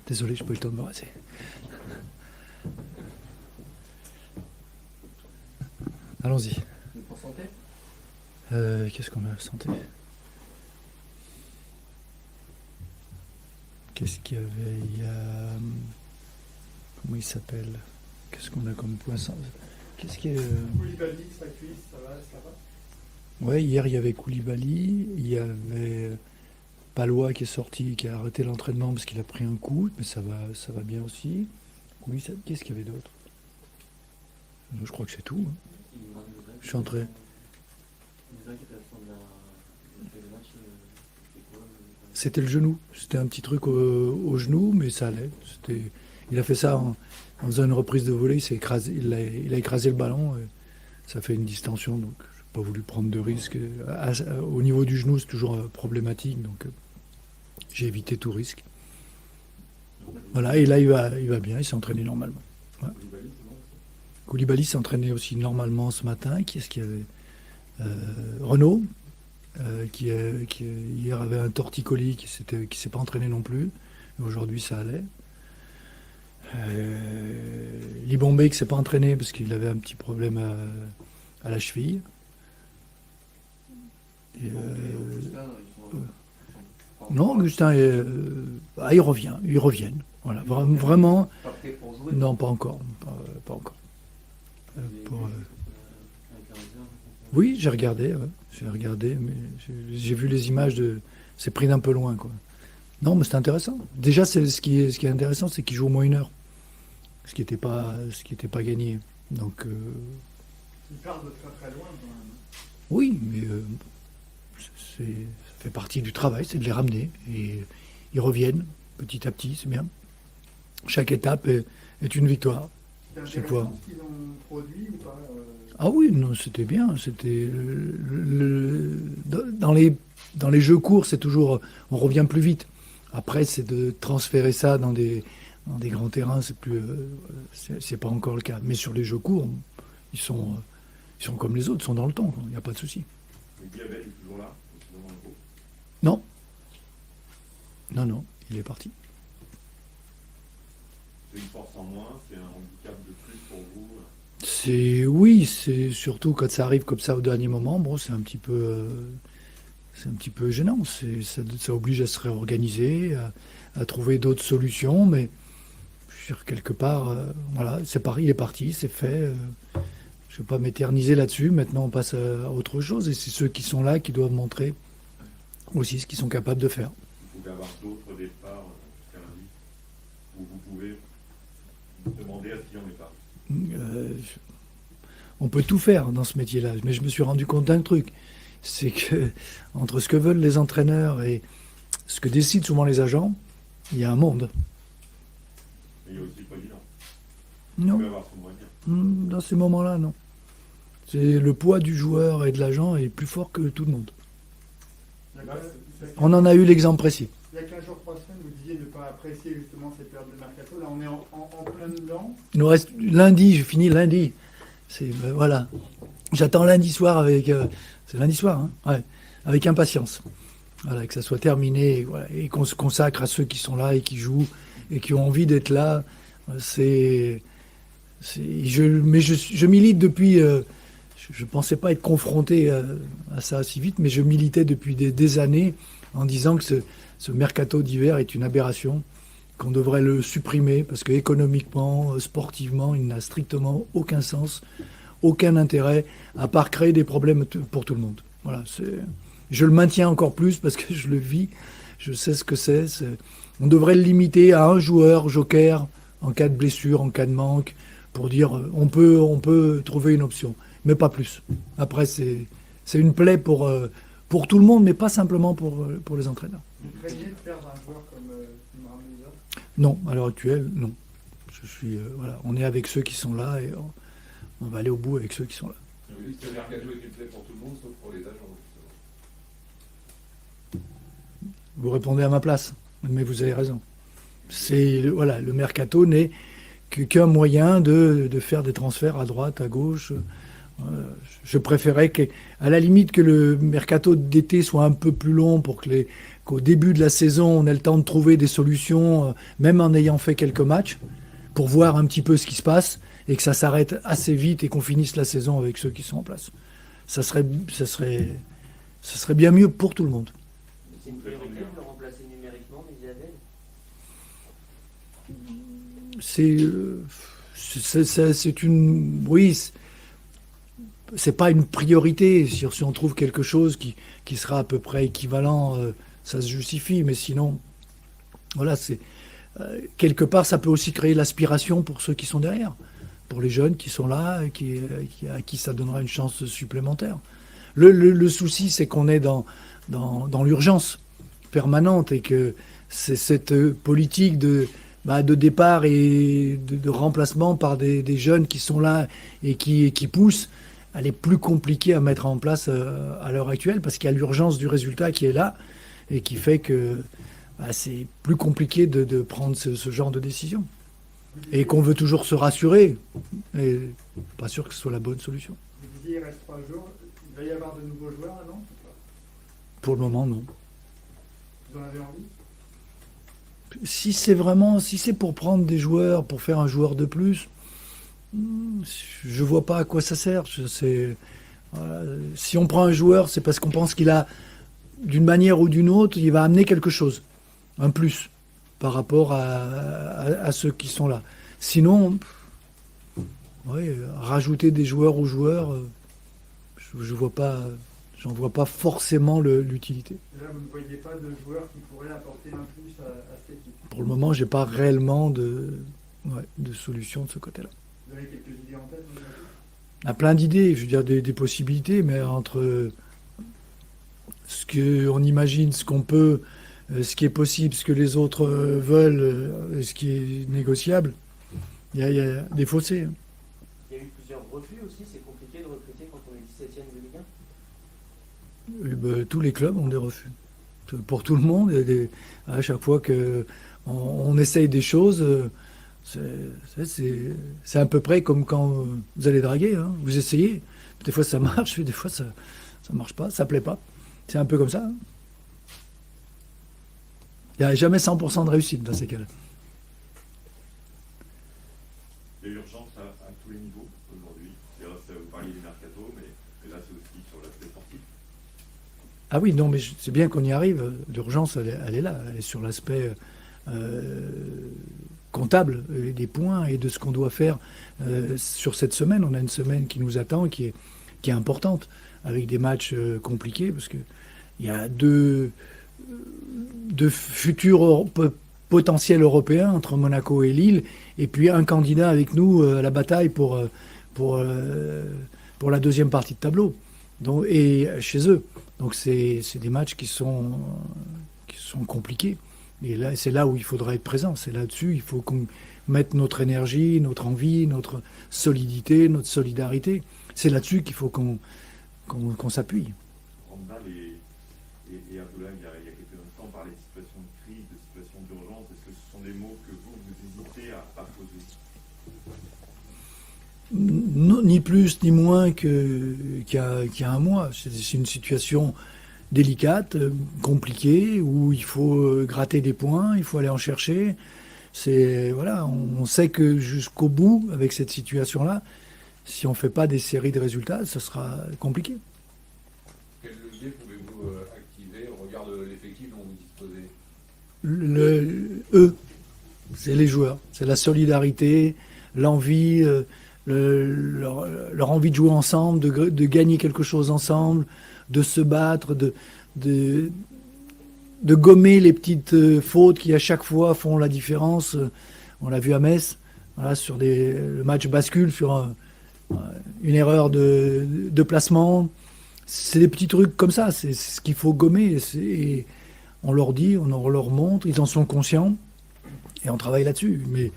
Désolé, j'ai pas eu le temps de me raser. Allons-y. Pour santé. Qu'est-ce qu'on a santé? Qu'est-ce qu'il y avait? Il y a... Comment il s'appelle? Qu'est-ce qu'on a comme point santé? Qu'est-ce qui est... Koulibaly, sa cuisse, ça va? Ouais, hier il y avait Koulibaly, il y avait Palois qui est sorti, qui a arrêté l'entraînement parce qu'il a pris un coup, mais ça va bien aussi. Oui, qu'est-ce qu'il y avait d'autre? Je crois que c'est tout. Hein. Je suis entré. C'était le genou. C'était un petit truc au genou, mais ça allait. Il a fait ça en faisant une reprise de volée. Il a écrasé le ballon. Et ça fait une distension, donc je n'ai pas voulu prendre de risque. Au niveau du genou, c'est toujours problématique, donc j'ai évité tout risque. Voilà, et là, il va bien. Il s'est entraîné normalement. Ouais. Koulibaly s'est entraîné aussi normalement ce matin. Qui est-ce qu'il y avait? Renaud, qui hier avait un torticolis, qui s'est pas entraîné non plus. Aujourd'hui, ça allait. Libombé qui s'est pas entraîné parce qu'il avait un petit problème à la cheville. Et, non, Augustin, ils reviennent. Voilà, vraiment. Non, pas encore. Pas encore. Oui, j'ai regardé, mais j'ai vu les images c'est pris d'un peu loin, quoi. Non, mais c'est intéressant. Déjà, ce qui est intéressant, c'est qu'il joue au moins 1 heure, ce qui n'était pas gagné. Donc. Il part de très très loin, quand même. Oui, mais ça fait partie du travail, c'est de les ramener et ils reviennent petit à petit, c'est bien. Chaque étape est une victoire. C'est intéressant ce qu'ils ont produit ou pas Ah oui, non, c'était bien. C'était dans les jeux courts, c'est toujours on revient plus vite. Après, c'est de transférer ça dans des grands terrains, c'est pas encore le cas. Mais sur les jeux courts, ils sont comme les autres, ils sont dans le temps. Il n'y a pas de souci. Le diabète est toujours là, Non, non, il est parti. C'est une force en moins, c'est un handicap de plus pour vous. Oui, c'est surtout quand ça arrive comme ça au dernier moment. Bon, c'est un petit peu gênant. Ça oblige à se réorganiser, à trouver d'autres solutions. Mais je veux dire, quelque part, voilà, il est parti, c'est fait. Je ne vais pas m'éterniser là-dessus. Maintenant, on passe à autre chose. Et c'est ceux qui sont là qui doivent montrer aussi ce qu'ils sont capables de faire. Vous pouvez avoir d'autres départs jusqu'à lundi, où vous pouvez demander à ce qu'il n'y en ait pas. On peut tout faire dans ce métier-là, mais je me suis rendu compte d'un truc, c'est que entre ce que veulent les entraîneurs et ce que décident souvent les agents, il y a un monde. Mais il y a aussi le président. Non. Il peut avoir son moyen. Dans ces moments-là, non. C'est le poids du joueur et de l'agent est plus fort que tout le monde. On en a eu l'exemple précis. Il y a 15 jours, 3 semaines, vous disiez ne pas apprécier justement cette période de mercato. Là, on est en plein dedans. Il nous reste lundi, je finis lundi. Voilà. J'attends lundi soir c'est lundi soir, hein, ouais, avec impatience. Voilà, que ça soit terminé, voilà, et qu'on se consacre à ceux qui sont là et qui jouent et qui ont envie d'être là. Mais je milite depuis. Je ne pensais pas être confronté à ça si vite, mais je militais depuis des années en disant que ce mercato d'hiver est une aberration, qu'on devrait le supprimer parce que économiquement, sportivement, il n'a strictement aucun sens, aucun intérêt, à part créer des problèmes pour tout le monde. Voilà, je le maintiens encore plus parce que je le vis, je sais ce que c'est. On devrait le limiter à un joueur joker en cas de blessure, en cas de manque, pour dire on peut trouver une option, mais pas plus. Après, c'est une plaie pour tout le monde, mais pas simplement pour les entraîneurs. Vous craignez de perdre un joueur comme Rameza? Non, à l'heure actuelle, non. Voilà, on est avec ceux qui sont là et on va aller au bout avec ceux qui sont là. Vous dites que le mercato est une plaie pour tout le monde, sauf pour les agents. Vous répondez à ma place, mais vous avez raison. Le mercato n'est qu'un moyen de faire des transferts à droite, à gauche, Je préférais à la limite que le mercato d'été soit un peu plus long pour qu'au début de la saison, on ait le temps de trouver des solutions, même en ayant fait quelques matchs, pour voir un petit peu ce qui se passe et que ça s'arrête assez vite et qu'on finisse la saison avec ceux qui sont en place. Ça serait bien mieux pour tout le monde. C'est une priorité de le remplacer numériquement, Méziadel? C'est une... Oui, c'est pas une priorité. Si on trouve quelque chose qui sera à peu près équivalent, ça se justifie. Mais sinon, voilà, quelque part, ça peut aussi créer l'aspiration pour ceux qui sont derrière, pour les jeunes qui sont là, à qui ça donnera une chance supplémentaire. Le souci, c'est qu'on est dans l'urgence permanente et que c'est cette politique de départ et de remplacement par des jeunes qui sont là et qui poussent. Elle est plus compliquée à mettre en place à l'heure actuelle parce qu'il y a l'urgence du résultat qui est là et qui fait que c'est plus compliqué de prendre ce genre de décision. Et qu'on veut toujours se rassurer, mais pas sûr que ce soit la bonne solution. Vous disiez il reste 3 jours, il va y avoir de nouveaux joueurs à Nantes? Pour le moment, non. Vous en avez envie? Si c'est pour prendre des joueurs, pour faire un joueur de plus, je vois pas à quoi ça sert. Voilà. Si on prend un joueur, c'est parce qu'on pense qu'il a, d'une manière ou d'une autre, il va amener quelque chose, un plus, par rapport à ceux qui sont là. Sinon, rajouter des joueurs aux joueurs, j'en vois pas forcément l'utilité. Là, vous ne voyez pas de joueurs qui pourraient apporter un plus à cette équipe? Pour le moment, j'ai pas réellement de solution de ce côté-là. Vous avez quelques idées en tête? On a plein d'idées, je veux dire des possibilités, mais entre ce qu'on imagine, ce qu'on peut, ce qui est possible, ce que les autres veulent, ce qui est négociable, il y a des fossés. Il y a eu plusieurs refus aussi, c'est compliqué de recruter quand on est 17e de Ligue 1? Tous les clubs ont des refus. Pour tout le monde, à chaque fois qu'on essaye des choses, c'est à peu près comme quand vous allez draguer. Hein. Vous essayez. Des fois ça marche, des fois ça marche pas, ça plaît pas. C'est un peu comme ça. Hein. Il n'y a jamais 100% de réussite dans ces cas-là. Il y a urgence à tous les niveaux aujourd'hui. Vous parliez du mercato, mais là c'est aussi sur l'aspect sportif. Ah oui, non, mais c'est bien qu'on y arrive. L'urgence, elle est là. Elle est sur l'aspect comptable des points et de ce qu'on doit faire sur cette semaine. On a une semaine qui nous attend, qui est importante, avec des matchs compliqués, parce qu'il y a deux futurs potentiels européens entre Monaco et Lille, et puis un candidat avec nous à la bataille pour la deuxième partie de tableau, et chez eux. Donc c'est des matchs qui sont compliqués. Et là, c'est là où il faudra être présent. C'est là-dessus, il faut qu'on mette notre énergie, notre envie, notre solidité, notre solidarité. C'est là-dessus qu'il faut qu'on s'appuie. Randall et Abdoulaye, il y a quelques instants, parlaient de situation de crise, de situation d'urgence. Est-ce que ce sont des mots que vous hésitez à poser? Non, ni plus ni moins qu'il y a un mois. C'est une situation délicate, compliquée, où il faut gratter des points, il faut aller en chercher. Voilà, on sait que jusqu'au bout, avec cette situation-là, si on ne fait pas des séries de résultats, ce sera compliqué. Quel levier pouvez-vous activer au regard de l'effectif dont vous disposez? Eux, c'est les joueurs, c'est la solidarité, l'envie, leur envie de jouer ensemble, de gagner quelque chose ensemble, de se battre, de gommer les petites fautes qui à chaque fois font la différence. On l'a vu à Metz, voilà, le match bascule sur une erreur de placement. C'est des petits trucs comme ça, c'est ce qu'il faut gommer. Et on leur dit, on leur montre, ils en sont conscients, et on travaille là-dessus. Mais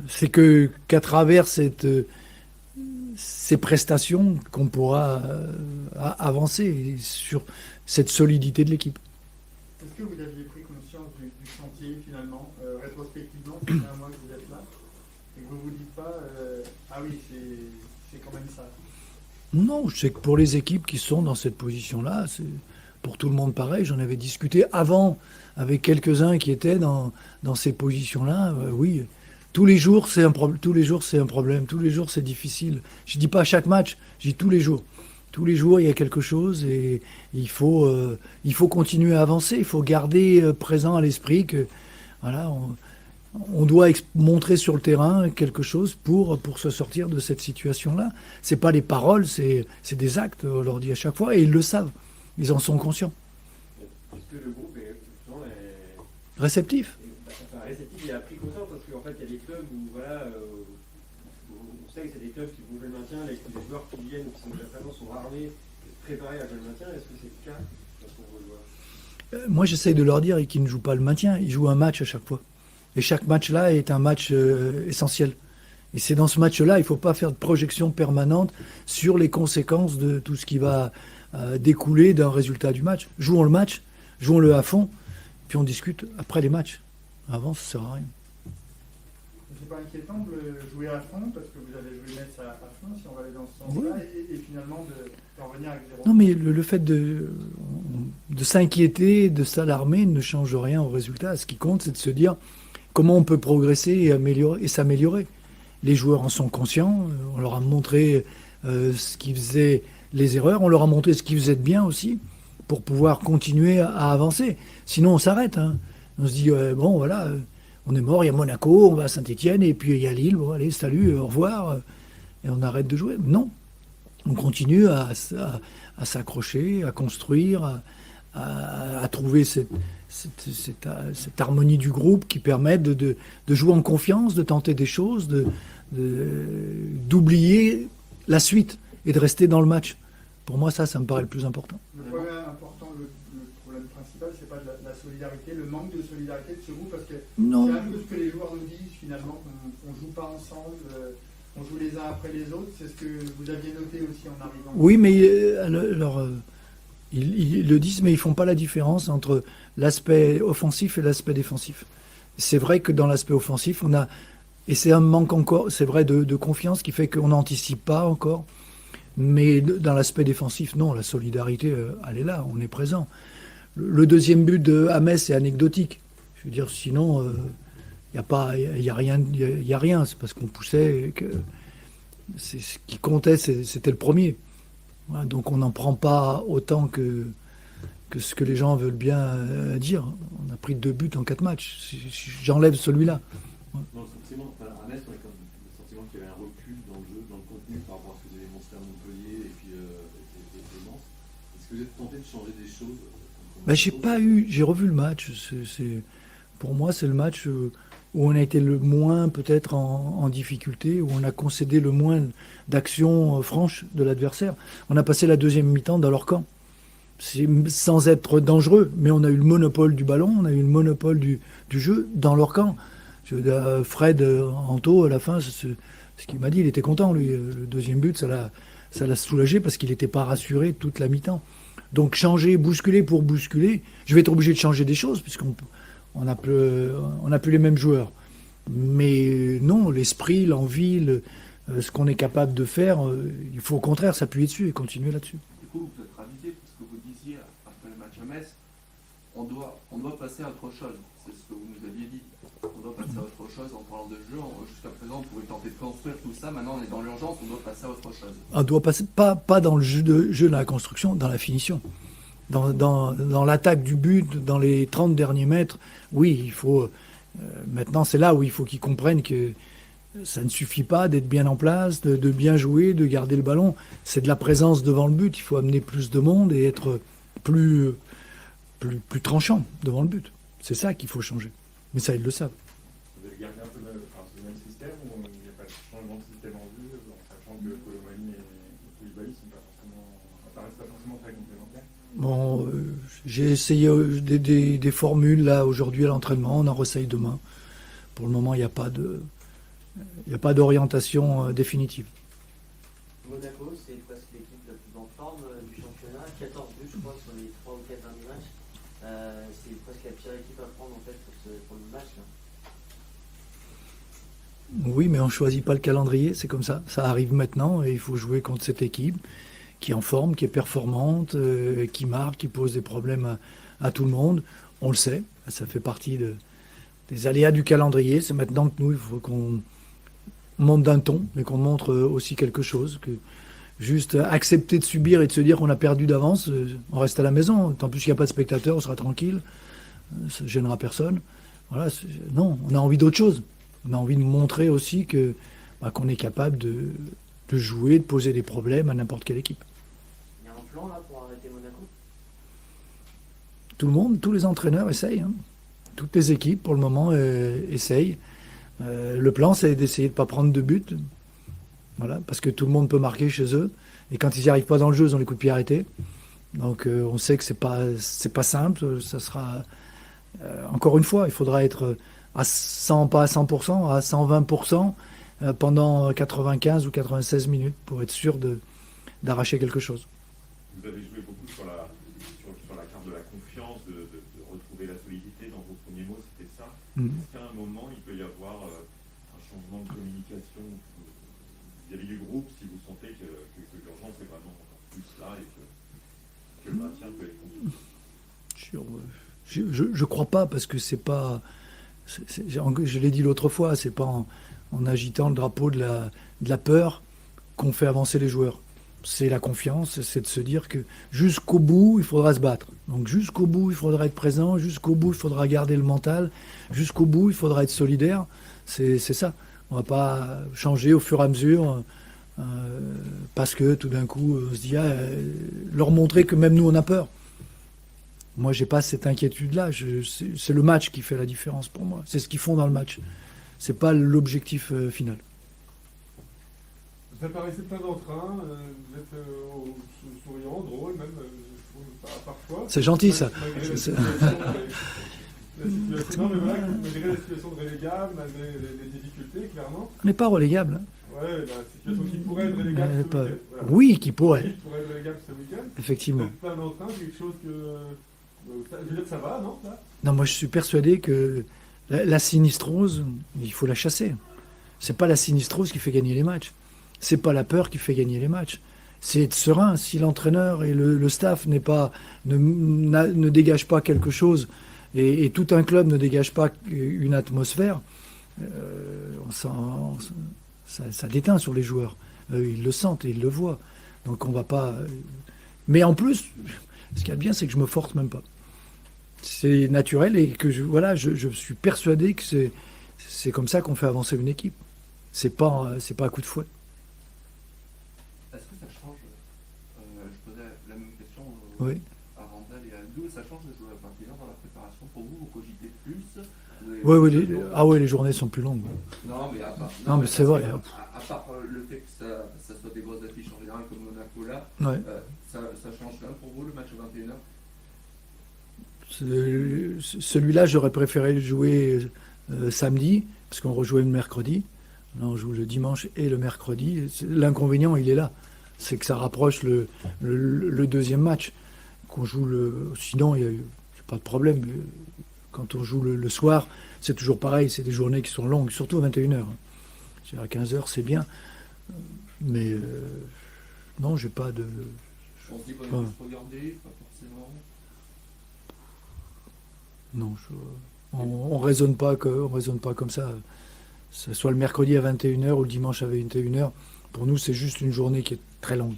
c'est qu'à travers ces prestations qu'on pourra avancer sur cette solidité de l'équipe. Est-ce que vous aviez pris conscience du chantier finalement, rétrospectivement, ça fait un mois que vous êtes là, et que vous ne vous dites pas, ah oui, c'est quand même ça? Non, je sais que pour les équipes qui sont dans cette position-là, c'est pour tout le monde pareil. J'en avais discuté avant avec quelques-uns qui étaient dans ces positions-là. Oui, tous les jours, c'est un problème. Tous les jours, c'est un problème. Tous les jours, c'est difficile. Je dis pas chaque match, je dis tous les jours. Tous les jours, il y a quelque chose et il faut continuer à avancer. Il faut garder présent à l'esprit que voilà, on doit montrer sur le terrain quelque chose pour se sortir de cette situation-là. C'est pas les paroles, c'est des actes, on leur dit à chaque fois, et ils le savent. Ils en sont conscients. Est-ce que le groupe est, justement, Réceptif. enfin, réceptif, il a pris conscience parce qu'en fait, il y a des clubs où, voilà, on sait que c'est des clubs qui vont jouer le maintien, les joueurs qui viennent, qui sont déjà présents, sont armés, préparés à jouer le maintien. Est-ce que c'est le cas pour vos joueurs? Moi, j'essaye de leur dire qu'ils ne jouent pas le maintien, ils jouent un match à chaque fois. Et chaque match-là est un match essentiel. Et c'est dans ce match-là, il ne faut pas faire de projection permanente sur les conséquences de tout ce qui va découler d'un résultat du match. Jouons le match, jouons-le à fond, puis on discute après les matchs. Avant, ça ne sert à rien. C'est pas inquiétant de jouer à fond, parce que vous avez joué Metz à fond, si on va aller dans ce sens-là, et finalement d'en revenir avec 0. Non, mais le fait de s'inquiéter, de s'alarmer ne change rien au résultat. Ce qui compte, c'est de se dire comment on peut progresser et s'améliorer. Les joueurs en sont conscients, on leur a montré ce qui faisait les erreurs, on leur a montré ce qui faisait de bien aussi, pour pouvoir continuer à avancer. Sinon, on s'arrête. Hein. On se dit, bon, voilà, on est mort, il y a Monaco, on va à Saint-Étienne, et puis il y a Lille, bon, allez, salut, au revoir, et on arrête de jouer. Non, on continue à s'accrocher, à construire, à trouver cette harmonie du groupe qui permet de jouer en confiance, de tenter des choses, d'oublier la suite et de rester dans le match. Pour moi, ça me paraît le plus important. Le problème important, le problème principal, c'est pas de la solidarité, le manque de solidarité de ce groupe, parce que Non. c'est un peu ce que les joueurs nous disent finalement, qu'on ne joue pas ensemble, on joue les uns après les autres. C'est ce que vous aviez noté aussi en arrivant. Oui, mais alors, ils le disent, mais ils font pas la différence entre l'aspect offensif et l'aspect défensif. C'est vrai que dans l'aspect offensif, on a, et c'est un manque encore, c'est vrai, de confiance qui fait qu'on n'anticipe pas encore. Mais dans l'aspect défensif, non, la solidarité, elle est là, on est présent. Le deuxième but de James est anecdotique. Je veux dire, sinon, il y a rien. C'est parce qu'on poussait que c'est ce qui comptait, c'était le premier. Voilà, donc on n'en prend pas autant que ce que les gens veulent bien dire. On a pris 2 buts en 4 matchs. J'enlève celui-là. Non, le sentiment, enfin, à Metz, on a quand même le sentiment qu'il y avait un recul dans le jeu, dans le contenu par rapport à ce que vous avez montré à Montpellier et puis Lens. Est-ce que vous êtes tenté de changer des choses J'ai revu le match. Pour moi, c'est le match où on a été le moins peut-être en difficulté, où on a concédé le moins d'actions franches de l'adversaire. On a passé la deuxième mi-temps dans leur camp. Sans être dangereux, mais on a eu le monopole du ballon, on a eu le monopole du jeu dans leur camp. Fred Anto, à la fin, ce qu'il m'a dit, il était content, lui. Le deuxième but, ça l'a soulagé parce qu'il n'était pas rassuré toute la mi-temps. Donc changer, bousculer pour bousculer, je vais être obligé de changer des choses puisqu'on n'a plus les mêmes joueurs. Mais non, l'esprit, l'envie, ce qu'on est capable de faire, il faut au contraire s'appuyer dessus et continuer là-dessus. Du coup, vous êtes ravisé parce que vous disiez après le match à Metz, on doit passer à autre chose. C'est ce que vous nous aviez dit. On doit passer à autre chose en parlant de jeu. Jusqu'à présent, on pouvait tenter de construire tout ça. Maintenant, on est dans l'urgence, on doit passer à autre chose. On doit passer, pas dans le jeu de la construction, dans la finition. Dans l'attaque du but, dans les 30 derniers mètres, oui, il faut... maintenant, c'est là où il faut qu'ils comprennent que ça ne suffit pas d'être bien en place, de bien jouer, de garder le ballon. C'est de la présence devant le but. Il faut amener plus de monde et être plus tranchant devant le but. C'est ça qu'il faut changer. Mais ça, ils le savez. Vous avez gardé un peu le même système ou il n'y a pas de changement de système en vue, en sachant que Colomani et Koulibaly apparaissent pas forcément très complémentaires? Bon, j'ai essayé des formules là aujourd'hui à l'entraînement, on en ressaye demain. Pour le moment, il n'y a pas d'orientation définitive. Monaco, c'est presque l'équipe la plus en forme du championnat. 14 buts, je crois, sur les 3 ou 4 derniers matchs. C'est presque la pire équipe à prendre en fait pour le match. Là. Oui, mais on ne choisit pas le calendrier, c'est comme ça. Ça arrive maintenant et il faut jouer contre cette équipe qui est en forme, qui est performante, qui marque, qui pose des problèmes à tout le monde. On le sait, ça fait partie des aléas du calendrier. C'est maintenant que nous, il faut qu'on monte d'un ton, mais qu'on montre aussi quelque chose. Que juste accepter de subir et de se dire qu'on a perdu d'avance, on reste à la maison. Tant plus qu'il n'y a pas de spectateurs, on sera tranquille, ça ne gênera personne. Voilà, non, on a envie d'autre chose. On a envie de montrer aussi qu'on est capable de jouer, de poser des problèmes à n'importe quelle équipe. Il y a un plan là pour arrêter Monaco? Tout le monde, tous les entraîneurs essayent. Hein. Toutes les équipes, pour le moment, essayent. Le plan, c'est d'essayer de ne pas prendre de but. Voilà, parce que tout le monde peut marquer chez eux. Et quand ils n'y arrivent pas dans le jeu, ils ont les coups de pied arrêtés. Donc on sait que c'est pas simple. Ça sera encore une fois, il faudra être à 100, pas à 100%, à 120% pendant 95 ou 96 minutes pour être sûr d'arracher quelque chose. Vous avez joué beaucoup sur la carte de la confiance, de retrouver la solidité. Dans vos premiers mots, c'était ça. Est-ce qu'à un moment, il peut y avoir un changement de communication vis-à-vis du groupe si vous sentez que l'urgence est vraiment encore plus là et que le maintien peut être compliqué? Je crois pas, parce que c'est pas... je l'ai dit l'autre fois, c'est pas en agitant le drapeau de la peur qu'on fait avancer les joueurs. C'est la confiance, c'est de se dire que jusqu'au bout, il faudra se battre. Donc jusqu'au bout, il faudra être présent, jusqu'au bout, il faudra garder le mental, jusqu'au bout, il faudra être solidaire. C'est ça. On va pas changer au fur et à mesure parce que tout d'un coup, on se dit, leur montrer que même nous, on a peur. Moi, j'ai pas cette inquiétude-là. C'est le match qui fait la différence pour moi. C'est ce qu'ils font dans le match. C'est pas l'objectif final. Vous apparaissez plein d'entrain, vous êtes souriant, drôle même, parfois. C'est gentil, ça. Malgré la situation de relégable, malgré les difficultés, clairement. On n'est pas relégable. Hein. Ouais, la situation qui pourrait être relégable ce week-end. Voilà. Oui, qui pourrait. Qui pourrait être relégable ce week-end. Effectivement. Vous êtes plein d'entrain, c'est quelque chose que... Je veux dire, ça va, non là? Non, moi je suis persuadé que la sinistrose, il faut la chasser. C'est pas la sinistrose qui fait gagner les matchs. C'est pas la peur qui fait gagner les matchs. C'est être serein. Si l'entraîneur et le staff ne dégagent pas quelque chose et tout un club ne dégage pas une atmosphère, ça déteint sur les joueurs. Ils le sentent et ils le voient. Donc on va pas... Mais en plus, ce qu'il y a de bien, c'est que je me force même pas. C'est naturel et que je suis persuadé que c'est comme ça qu'on fait avancer une équipe. C'est pas un coup de fouet. Est-ce que ça change je posais la même question Oui. à Randall et à Abdou. Ça change de jouer à 21h dans la préparation pour vous? Vous cogitez plus? Oui, les journées sont plus longues. Non, mais à part. Non, mais c'est vrai. À part le fait que ça soit des grosses affiches en général comme Monaco là, Ouais. ça change rien pour vous le match à 21h? Celui-là, j'aurais préféré le jouer samedi, parce qu'on rejouait le mercredi. Là, on joue le dimanche et le mercredi. L'inconvénient, il est là. C'est que ça rapproche le deuxième match. Qu'on joue sinon, il n'y a pas de problème. Quand on joue le soir, c'est toujours pareil. C'est des journées qui sont longues, surtout à 21h. À 15h, c'est bien. Mais non, j'ai pas de... On se dit qu'on est tous regardés, pas forcément. Non, on raisonne pas comme ça. Que ce soit le mercredi à 21h ou le dimanche à 21h. Pour nous, c'est juste une journée qui est très longue.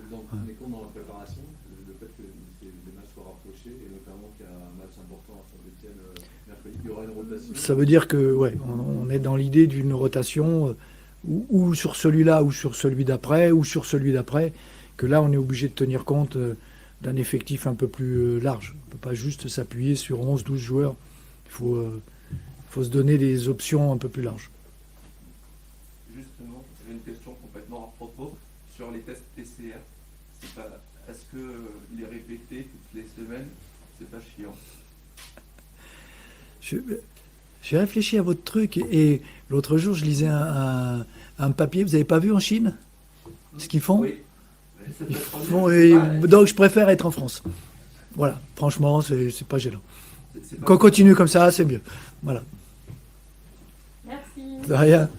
Donc, on est dans la préparation, le fait que les matchs soient rapprochés, et notamment qu'il y a un match important à Saint-Étienne mercredi, il y aura une rotation. Ça veut dire que, on est dans l'idée d'une rotation ou sur celui-là, ou sur celui d'après, ou sur celui d'après, que là, on est obligé de tenir compte d'un effectif un peu plus large. On ne peut pas juste s'appuyer sur 11-12 joueurs. Il faut se donner des options un peu plus larges. Justement, j'ai une question complètement à propos sur les tests PCR. Est-ce que les répéter toutes les semaines, c'est pas chiant? J'ai réfléchi à votre truc et l'autre jour, je lisais un papier. Vous n'avez pas vu en Chine ce qu'ils font? Oui. Donc je préfère être en France. Voilà, franchement, c'est pas gênant. C'est pas Qu'on continue comme ça, c'est mieux. Voilà. Merci. De rien.